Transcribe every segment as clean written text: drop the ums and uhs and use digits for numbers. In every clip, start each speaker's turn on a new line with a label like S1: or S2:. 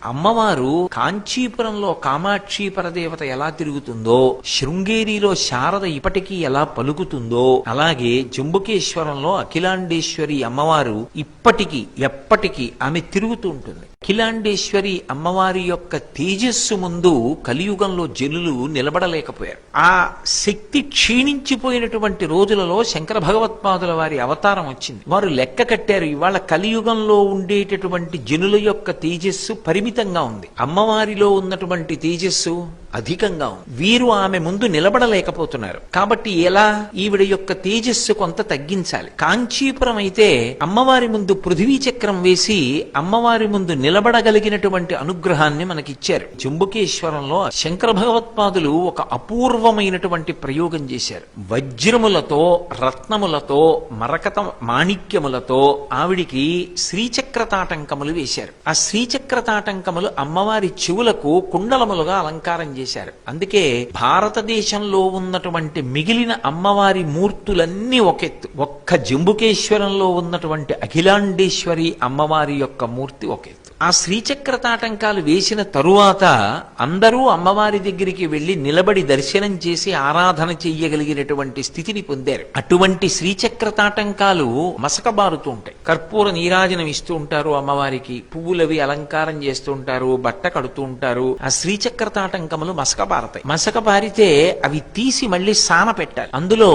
S1: అమ్మవారు కాంచీపురంలో కామాక్షి పరదేవత ఎలా తిరుగుతుందో, శృంగేరిలో శారద ఇప్పటికీ ఎలా పలుకుతుందో, అలాగే జంబుకేశ్వరంలో అఖిలాండేశ్వరి అమ్మవారు ఇప్పటికీ ఎప్పటికీ ఆమె తిరుగుతూ ఉంటుంది. అఖిలాండేశ్వరి అమ్మవారి యొక్క తేజస్సు ముందు కలియుగంలో జనులు నిలబడలేకపోయారు. ఆ శక్తి క్షీణించిపోయినటువంటి రోజులలో శంకర భగవత్పాదుల వారి అవతారం వచ్చింది. వారు లెక్క కట్టారు, ఇవాళ కలియుగంలో ఉండేటటువంటి జనుల యొక్క తేజస్సు పరిమితంగా ఉంది, అమ్మవారిలో ఉన్నటువంటి తేజస్సు అధికంగా ఉంది. వీరు ఆమె ముందు నిలబడలేకపోతున్నారు. కాబట్టి ఎలా ఈవిడ యొక్క తేజస్సు కొంత తగ్గించాలి. కాంచీపురం అయితే అమ్మవారి ముందు పృథివీ చక్రం వేసి అమ్మవారి ముందు నిలబడగలిగినటువంటి అనుగ్రహాన్ని మనకిచ్చారు. జంబుకేశ్వరంలో శంకర భగవత్పాదులు ఒక అపూర్వమైనటువంటి ప్రయోగం చేశారు. వజ్రములతో, రత్నములతో, మరకత మాణిక్యములతో ఆవిడికి శ్రీచక్ర తాటంకములు వేశారు. ఆ శ్రీచక్ర తాటంకములు అమ్మవారి చెవులకు కుండలములుగా అలంకారం చేశారు. అందుకే భారతదేశంలో ఉన్నటువంటి మిగిలిన అమ్మవారి మూర్తులన్నీ ఒకెత్తు, ఒక్క జంబుకేశ్వరంలో ఉన్నటువంటి అఖిలాండేశ్వరి అమ్మవారి యొక్క మూర్తి ఒకెత్తు. ఆ శ్రీచక్ర తాటంకాలు వేసిన తరువాత అందరూ అమ్మవారి దగ్గరికి వెళ్లి నిలబడి దర్శనం చేసి ఆరాధన చెయ్యగలిగినటువంటి స్థితిని పొందారు. అటువంటి శ్రీచక్ర తాటంకాలు మసకబారుతూ ఉంటాయి. కర్పూర నీరాజనం ఇస్తూ ఉంటారు, అమ్మవారికి పువ్వులవి అలంకారం చేస్తూ ఉంటారు, బట్ట కడుతూ ఉంటారు. ఆ శ్రీచక్ర తాటంకములు మసకబారతాయి. మసకబారితే అవి తీసి మళ్ళీ సాన పెట్టాలి. అందులో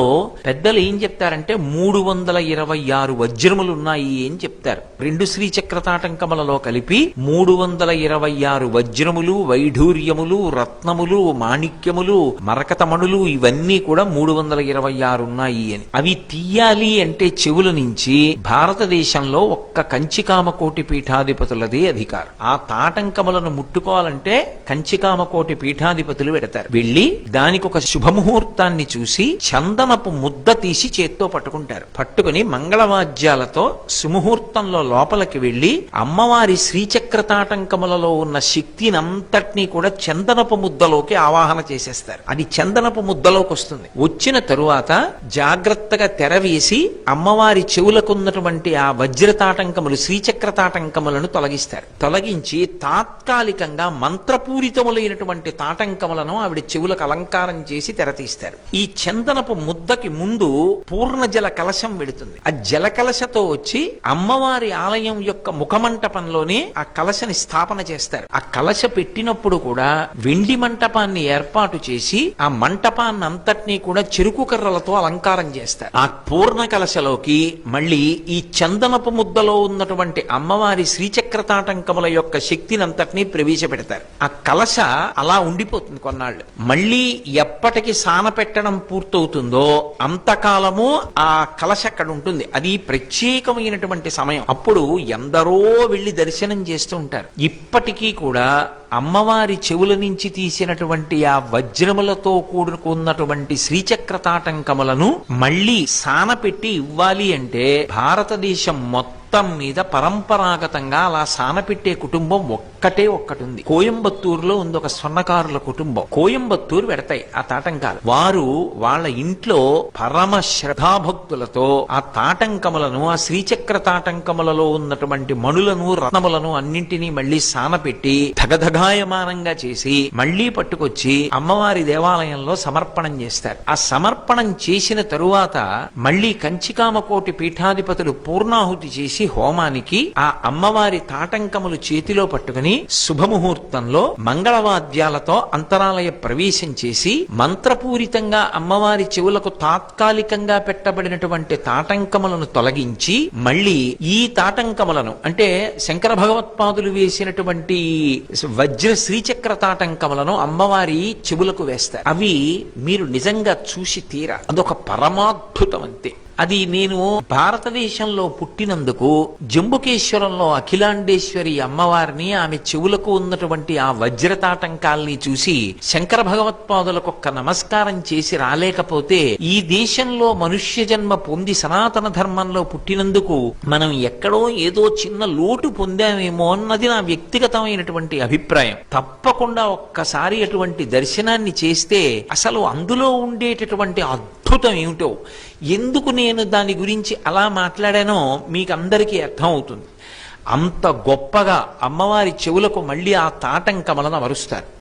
S1: పెద్దలు ఏం చెప్తారంటే 326 వజ్రములు ఉన్నాయి అని చెప్తారు. రెండు శ్రీచక్ర తాటంకములలో కలిపి 326 వజ్రములు, వైఢూర్యములు, రత్నములు, మాణిక్యములు, మరకతమణులు ఇవన్నీ కూడా 326 ఉన్నాయి అని. అవి తీయాలి అంటే చెవుల నుంచి భారతదేశంలో ఒక్క కంచికామకోటి పీఠాధిపతులదే అధికారం. ఆ తాటంకములను ముట్టుకోవాలంటే కంచికామకోటి పీఠాధిపతులు పెడతారు. వెళ్లి దానికి ఒక శుభముహూర్తాన్ని చూసి చందనపు ముద్ద తీసి చేత్తో పట్టుకుంటారు. పట్టుకుని మంగళవాద్యాలతో సుముహూర్తంలో లోపలికి వెళ్లి అమ్మవారి శ్రీచక్ర తాటంకములలో ఉన్న శక్తినంతటినీ కూడా చందనపు ముద్దలోకి ఆవాహన చేసేస్తారు. అది చందనపు ముద్దలోకి వస్తుంది. వచ్చిన తరువాత జాగ్రత్తగా తెరవేసి అమ్మవారి చెవులకున్నటువంటి ఆ వజ్ర తాటంకములు, శ్రీచక్ర తాటంకములను తొలగిస్తారు. తొలగించి తాత్కాలికంగా మంత్రపూరితములైనటువంటి తాటంకములను ఆవిడ చెవులకు అలంకారం చేసి తెరతీస్తారు. ఈ చందనపు ముద్దకి ముందు పూర్ణ జల కలశం వెడుతుంది. ఆ జల కలశతో వచ్చి అమ్మవారి ఆలయం యొక్క ముఖమంటపంలోనే ఆ కలశని స్థాపన చేస్తారు. ఆ కలశ పెట్టినప్పుడు కూడా వెండి మంటపాన్ని ఏర్పాటు చేసి ఆ మంటపాన్ని అంతటినీ కూడా చెరుకు కర్రలతో అలంకారం చేస్తారు. ఆ పూర్ణ కలశలోకి మళ్ళీ ఈ చందనపు ముద్దలో ఉన్నటువంటి అమ్మవారి శ్రీచక్ర తాటంకముల యొక్క శక్తినంతటినీ ప్రవేశపెడతారు. ఆ కలశ అలా ఉండిపోతుంది కొన్నాళ్ళు. మళ్ళీ ఎప్పటికి సాన పెట్టడం పూర్తవుతుందో అంతకాలము ఆ కలశ అక్కడ ఉంటుంది. అది ప్రత్యేకమైనటువంటి సమయం. అప్పుడు ఎందరో వెళ్లి దర్శనం చేస్తూ ఉంటారు. ఇప్పటికీ కూడా అమ్మవారి చెవుల నుంచి తీసినటువంటి ఆ వజ్రములతో కూడుకున్నటువంటి శ్రీచక్ర తాటంకములను మళ్లీ సాన పెట్టి ఇవ్వాలి అంటే భారతదేశం మొత్తం మీద పరంపరాగతంగా అలా సానపెట్టే కుటుంబం ఒక్కటే ఒక్కటి ఉంది. కోయంబత్తూరులో ఉంది ఒక స్వర్ణకారుల కుటుంబం. కోయంబత్తూరు పెడతాయి ఆ తాటంకాలు. వారు వాళ్ళ ఇంట్లో పరమ శ్రద్ధాభక్తులతో ఆ తాటంకములను, ఆ శ్రీచక్ర తాటంకములలో ఉన్నటువంటి మణులను, రత్నములను అన్నింటినీ మళ్లీ సానపెట్టి ధగధగాయమానంగా చేసి మళ్లీ పట్టుకొచ్చి అమ్మవారి దేవాలయంలో సమర్పణం చేస్తారు. ఆ సమర్పణం చేసిన తరువాత మళ్లీ కంచికామకోటి పీఠాధిపతులు పూర్ణాహుతి చేసి హోమానికి ఆ అమ్మవారి తాటంకములు చేతిలో పట్టుకుని శుభముహూర్తంలో మంగళవాద్యాలతో అంతరాలయ ప్రవేశం చేసి మంత్రపూరితంగా అమ్మవారి చెవులకు తాత్కాలికంగా పెట్టబడినటువంటి తాటంకములను తొలగించి మళ్లీ ఈ తాటంకములను అంటే శంకర భగవత్పాదులు వేసినటువంటి వజ్ర శ్రీచక్ర తాటంకములను అమ్మవారి చెవులకు వేస్తారు. అవి మీరు నిజంగా చూసి తీరా. అదొక పరమాద్భుతం అంతే. అది నేను భారతదేశంలో పుట్టినందుకు జంబుకేశ్వరంలో అఖిలాండేశ్వరి అమ్మవారిని, ఆమె చెవులకు ఉన్నటువంటి ఆ వజ్రతాటంకాల్ని చూసి శంకర భగవత్పాదులకు ఒక్క నమస్కారం చేసి రాలేకపోతే ఈ దేశంలో మనుష్య జన్మ పొంది సనాతన ధర్మంలో పుట్టినందుకు మనం ఎక్కడో ఏదో చిన్న లోటు పొందామేమో అన్నది నా వ్యక్తిగతమైనటువంటి అభిప్రాయం. తప్పకుండా ఒక్కసారి అటువంటి దర్శనాన్ని చేస్తే అసలు అందులో ఉండేటటువంటి అద్భుతం ఏమిటో, ఎందుకు నేను దాని గురించి అలా మాట్లాడానో మీకు అందరికీ అర్థం అవుతుంది. అంత గొప్పగా అమ్మవారి చెవులకు మళ్ళీ ఆ తాటంకమలను అమరుస్తారు.